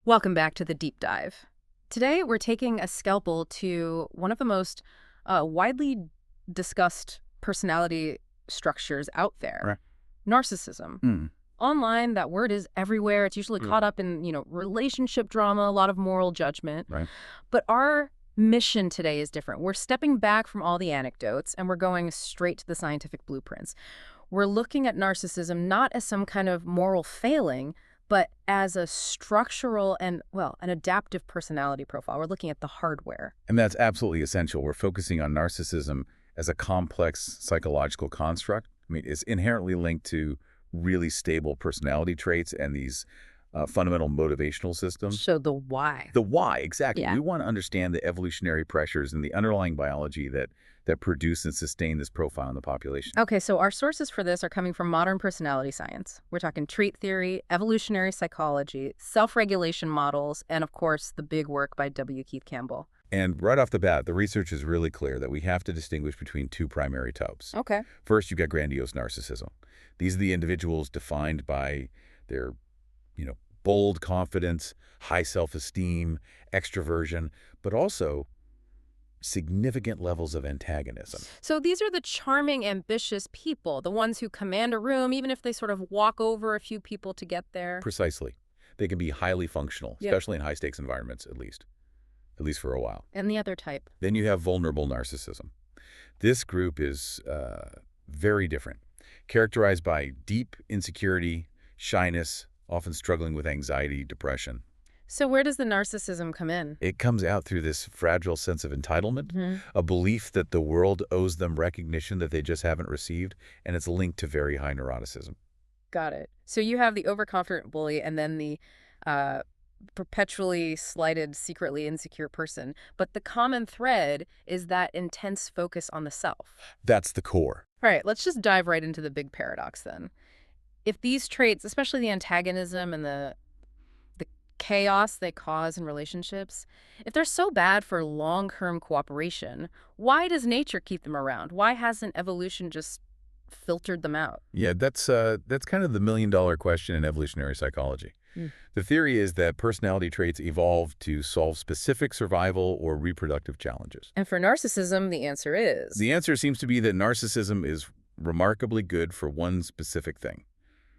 Welcome back to the deep dive. Today, we're taking a scalpel to one of the most widely discussed personality structures out there, Right. narcissism. Online, that word is everywhere. It's usually caught up in, relationship drama, a lot of moral judgment. Right. But our mission today is different. We're stepping back from all the anecdotes and we're going straight to the scientific blueprints. We're looking at narcissism not as some kind of moral failing, but as a structural and, an adaptive personality profile. We're looking at the hardware. And that's absolutely essential. We're focusing on narcissism as a complex psychological construct. I mean, it's inherently linked to really stable personality traits and these fundamental motivational systems. So the why. The why, exactly. Yeah. We want to understand the evolutionary pressures and the underlying biology that produce and sustain this profile in the population. Okay, so our sources for this are coming from modern personality science. We're talking trait theory, evolutionary psychology, self-regulation models, and of course, the big work by W. Keith Campbell. And right off the bat, the research is really clear that we have to distinguish between two primary types. Okay. First, you've got grandiose narcissism. These are the individuals defined by their, bold confidence, high self-esteem, extroversion, but also significant levels of antagonism. So these are the charming, ambitious people, the ones who command a room, even if they sort of walk over a few people to get there. Precisely. They can be highly functional, Yep. especially in high-stakes environments, at least for a while. And the other type. Then you have vulnerable narcissism. This group is very different, characterized by deep insecurity, shyness, often struggling with anxiety, depression. So where does the narcissism come in? It comes out through this fragile sense of entitlement, a belief that the world owes them recognition that they just haven't received, and it's linked to very high neuroticism. Got it. So you have the overconfident bully and then the perpetually slighted, secretly insecure person. But the common thread is that intense focus on the self. That's the core. All right, let's just dive right into the big paradox then. If these traits, especially the antagonism and the chaos they cause in relationships, if they're so bad for long-term cooperation, why does nature keep them around? Why hasn't evolution just filtered them out? Yeah, that's kind of the million-dollar question in evolutionary psychology. The theory is that personality traits evolve to solve specific survival or reproductive challenges. And for narcissism, the answer is... The answer seems to be that narcissism is remarkably good for one specific thing: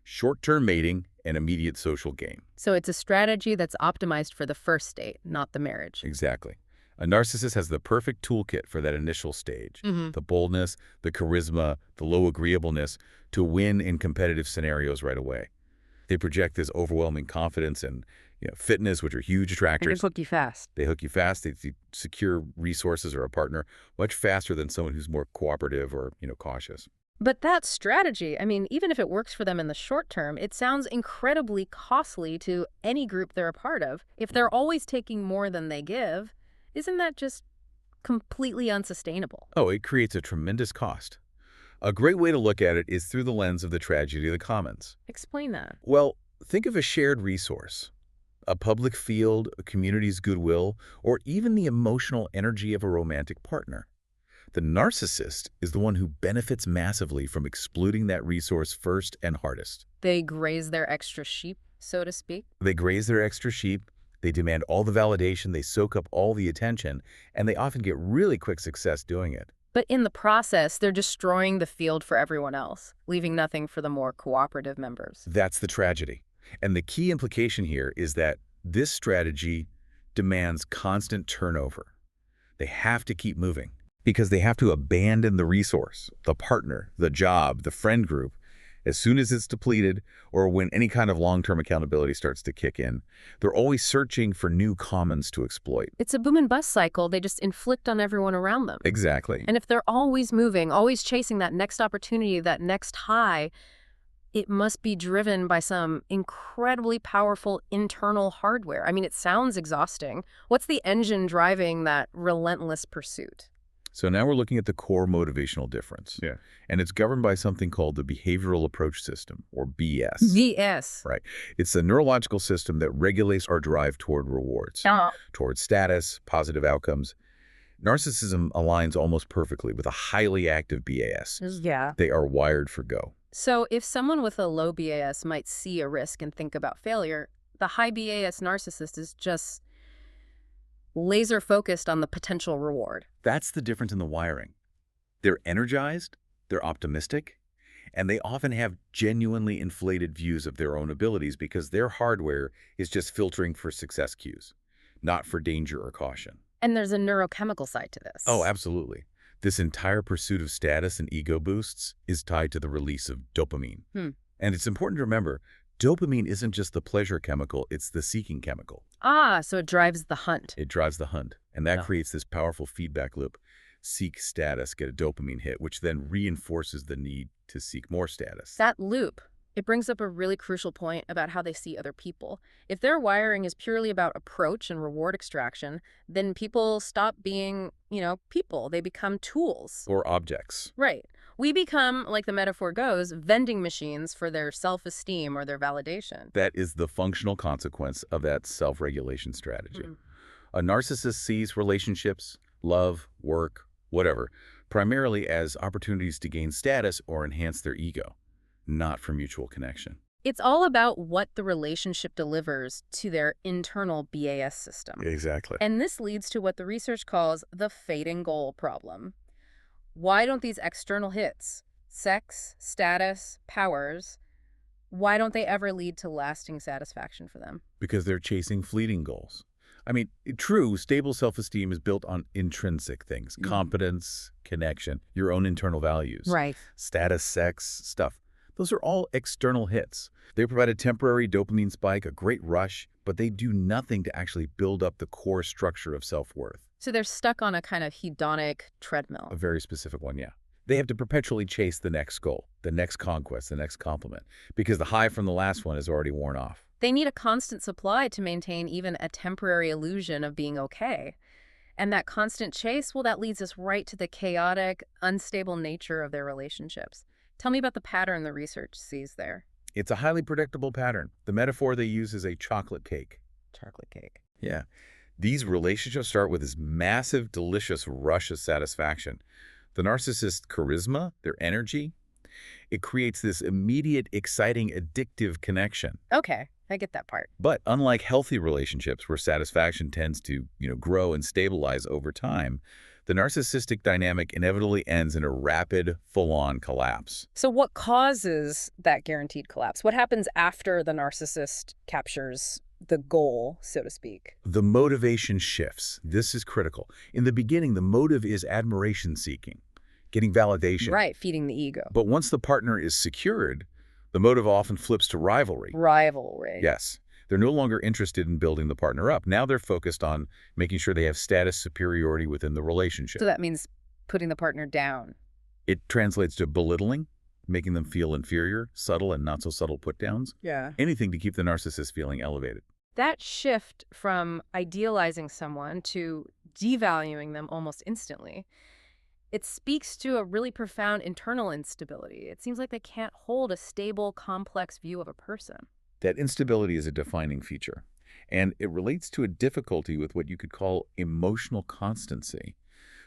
short-term mating and immediate social gain. So it's a strategy that's optimized for the first date, not the marriage. Exactly. A narcissist has the perfect toolkit for that initial stage: the boldness, the charisma, the low agreeableness to win in competitive scenarios right away. They project this overwhelming confidence and fitness, which are huge attractors. And they hook you fast. They hook you fast. They secure resources or a partner much faster than someone who's more cooperative or cautious. But that strategy, even if it works for them in the short term, it sounds incredibly costly to any group they're a part of. If they're always taking more than they give, isn't that just completely unsustainable? Oh, it creates a tremendous cost. A great way to look at it is through the lens of the tragedy of the commons. Explain that. Well, think of a shared resource: a public field, a community's goodwill, or even the emotional energy of a romantic partner. The narcissist is the one who benefits massively from exploiting that resource first and hardest. They graze their extra sheep, so to speak. They graze their extra sheep, they demand all the validation, they soak up all the attention, and they often get really quick success doing it. But in the process, they're destroying the field for everyone else, leaving nothing for the more cooperative members. That's the tragedy. And the key implication here is that this strategy demands constant turnover. They have to keep moving because they have to abandon the resource, the partner, the job, the friend group, as soon as it's depleted or when any kind of long-term accountability starts to kick in. They're always searching for new commons to exploit. It's a boom and bust cycle they just inflict on everyone around them. Exactly. And if they're always moving, always chasing that next opportunity, that next high, it must be driven by some incredibly powerful internal hardware. It sounds exhausting. What's the engine driving that relentless pursuit? So now we're looking at the core motivational difference. Yeah. And it's governed by something called the behavioral approach system, or BS. BS. Right. It's the neurological system that regulates our drive toward rewards, toward status, positive outcomes. Narcissism aligns almost perfectly with a highly active BAS. Yeah. They are wired for go. So if someone with a low BAS might see a risk and think about failure, the high BAS narcissist is just laser focused on the potential reward. That's the difference in the wiring. They're energized, they're optimistic, and they often have genuinely inflated views of their own abilities because their hardware is just filtering for success cues, not for danger or caution. And there's a neurochemical side to Oh, this. absolutely. This entire pursuit of status and ego boosts is tied to the release of dopamine. Hmm. And it's important to remember, dopamine isn't just the pleasure chemical, it's the seeking chemical. Ah, so it drives the hunt. It drives the hunt, and that Yeah. creates this powerful feedback loop. Seek status, get a dopamine hit, which then reinforces the need to seek more status. That loop, it brings up a really crucial point about how they see other people. If their wiring is purely about approach and reward extraction, then people stop being, people. They become tools. Or objects. Right. We become, like the metaphor goes, vending machines for their self-esteem or their validation. That is the functional consequence of that self-regulation strategy. A narcissist sees relationships, love, work, whatever, primarily as opportunities to gain status or enhance their ego, not for mutual connection. It's all about what the relationship delivers to their internal BAS system. Exactly. And this leads to what the research calls the fading goal problem. Why don't these external hits, sex, status, powers, why don't they ever lead to lasting satisfaction for them? Because they're chasing fleeting goals. I mean, true, stable self-esteem is built on intrinsic things, competence, connection, your own internal values, Right. status, sex, stuff. Those are all external hits. They provide a temporary dopamine spike, a great rush, but they do nothing to actually build up the core structure of self-worth. So they're stuck on a kind of hedonic treadmill. A very specific one, yeah. They have to perpetually chase the next goal, the next conquest, the next compliment, because the high from the last one is already worn off. They need a constant supply to maintain even a temporary illusion of being okay. And that constant chase, well, that leads us right to the chaotic, unstable nature of their relationships. Tell me about the pattern the research sees there. It's a highly predictable pattern. The metaphor they use is a chocolate cake. Chocolate cake. Yeah. These relationships start with this massive, delicious rush of satisfaction. The narcissist's charisma, their energy, it creates this immediate, exciting, addictive connection. Okay, I get that part. But unlike healthy relationships where satisfaction tends to, grow and stabilize over time, the narcissistic dynamic inevitably ends in a rapid, full-on collapse. So what causes that guaranteed collapse? What happens after the narcissist captures the goal, so to speak? The motivation shifts. This is critical. In the beginning, the motive is admiration seeking, getting validation. Right, feeding the ego. But once the partner is secured, the motive often flips to rivalry. Rivalry. Yes. They're no longer interested in building the partner up. Now they're focused on making sure they have status superiority within the relationship. So that means putting the partner down. It translates to belittling, making them feel inferior, subtle and not so subtle put-downs. Yeah. Anything to keep the narcissist feeling elevated. That shift from idealizing someone to devaluing them almost instantly, it speaks to a really profound internal instability. It seems like they can't hold a stable, complex view of a person. That instability is a defining feature, and it relates to a difficulty with what you could call emotional constancy.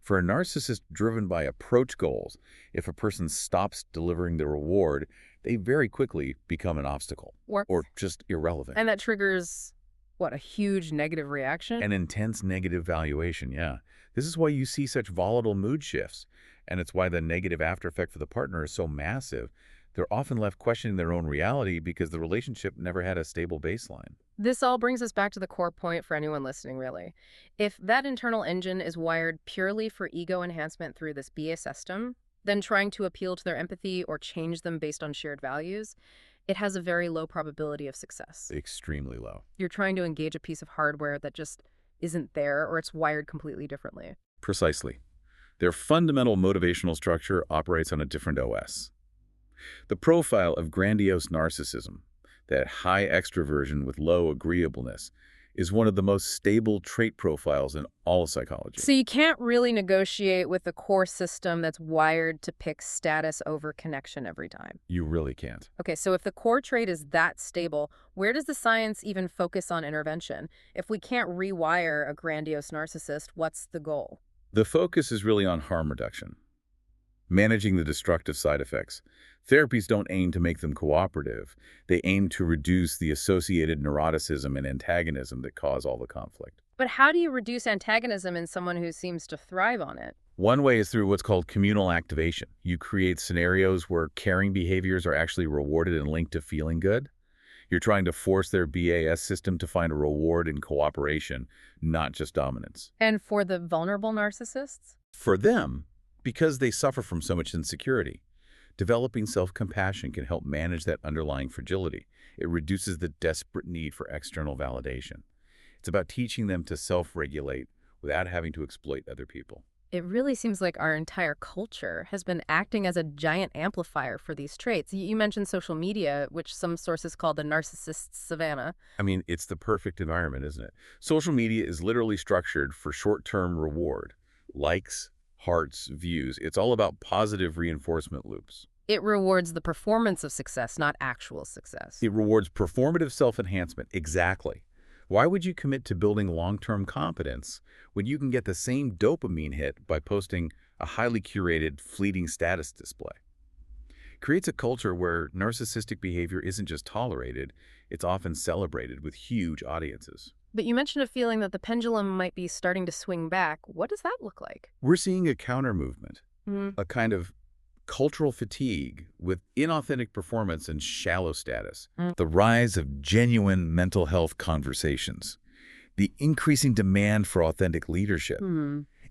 For a narcissist driven by approach goals, if a person stops delivering the reward, they very quickly become an obstacle or just irrelevant. And that triggers, what, a huge negative reaction? An intense negative valuation, yeah. This is why you see such volatile mood shifts, and it's why the negative after effect for the partner is so massive. They're often left questioning their own reality because the relationship never had a stable baseline. This all brings us back to the core point for anyone listening, really. If that internal engine is wired purely for ego enhancement through this BA system, then trying to appeal to their empathy or change them based on shared values, it has a very low probability of success. Extremely low. You're trying to engage a piece of hardware that just isn't there, or it's wired completely differently. Precisely. Their fundamental motivational structure operates on a different OS. The profile of grandiose narcissism, that high extroversion with low agreeableness, is one of the most stable trait profiles in all of psychology. So you can't really negotiate with a core system that's wired to pick status over connection every time. You really can't. Okay, so if the core trait is that stable, where does the science even focus on intervention? If we can't rewire a grandiose narcissist, what's the goal? The focus is really on harm reduction. managing the destructive side effects. Therapies don't aim to make them cooperative. They aim to reduce the associated neuroticism and antagonism that cause all the conflict. But how do you reduce antagonism in someone who seems to thrive on it? One way is through what's called communal activation. You create scenarios where caring behaviors are actually rewarded and linked to feeling good. You're trying to force their BAS system to find a reward in cooperation, not just dominance. And for the vulnerable narcissists? For them, because they suffer from so much insecurity, developing self-compassion can help manage that underlying fragility. It reduces the desperate need for external validation. It's about teaching them to self-regulate without having to exploit other people. It really seems like our entire culture has been acting as a giant amplifier for these traits. You mentioned social media, which some sources call the narcissist savanna. I mean, it's the perfect environment, isn't it? Social media is literally structured for short-term reward. Likes, hearts, views. It's all about positive reinforcement loops. It rewards the performance of success, not actual success. It rewards performative self-enhancement. Exactly. Why would you commit to building long-term competence when you can get the same dopamine hit by posting a highly curated, fleeting status display? It creates a culture where narcissistic behavior isn't just tolerated, it's often celebrated with huge audiences. But you mentioned a feeling that the pendulum might be starting to swing back. What does that look like? We're seeing a counter-movement, Mm. a kind of cultural fatigue with inauthentic performance and shallow status, the rise of genuine mental health conversations, the increasing demand for authentic leadership,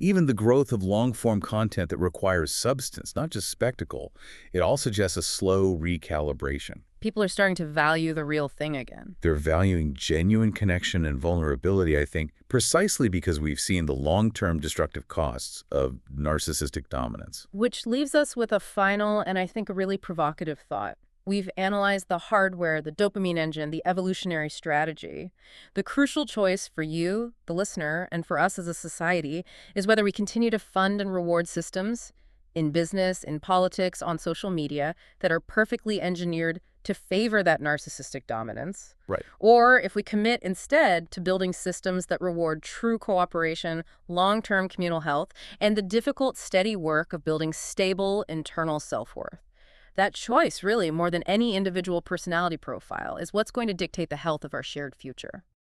even the growth of long-form content that requires substance, not just spectacle. It all suggests a slow recalibration. People are starting to value the real thing again. They're valuing genuine connection and vulnerability, I think, precisely because we've seen the long-term destructive costs of narcissistic dominance. Which leaves us with a final and I think a really provocative thought. We've analyzed the hardware, the dopamine engine, the evolutionary strategy. The crucial choice for you, the listener, and for us as a society is whether we continue to fund and reward systems in business, in politics, on social media that are perfectly engineered to favor that narcissistic dominance. Right. Or if we commit instead to building systems that reward true cooperation, long-term communal health, and the difficult, steady work of building stable internal self-worth. That choice, really, more than any individual personality profile, is what's going to dictate the health of our shared future.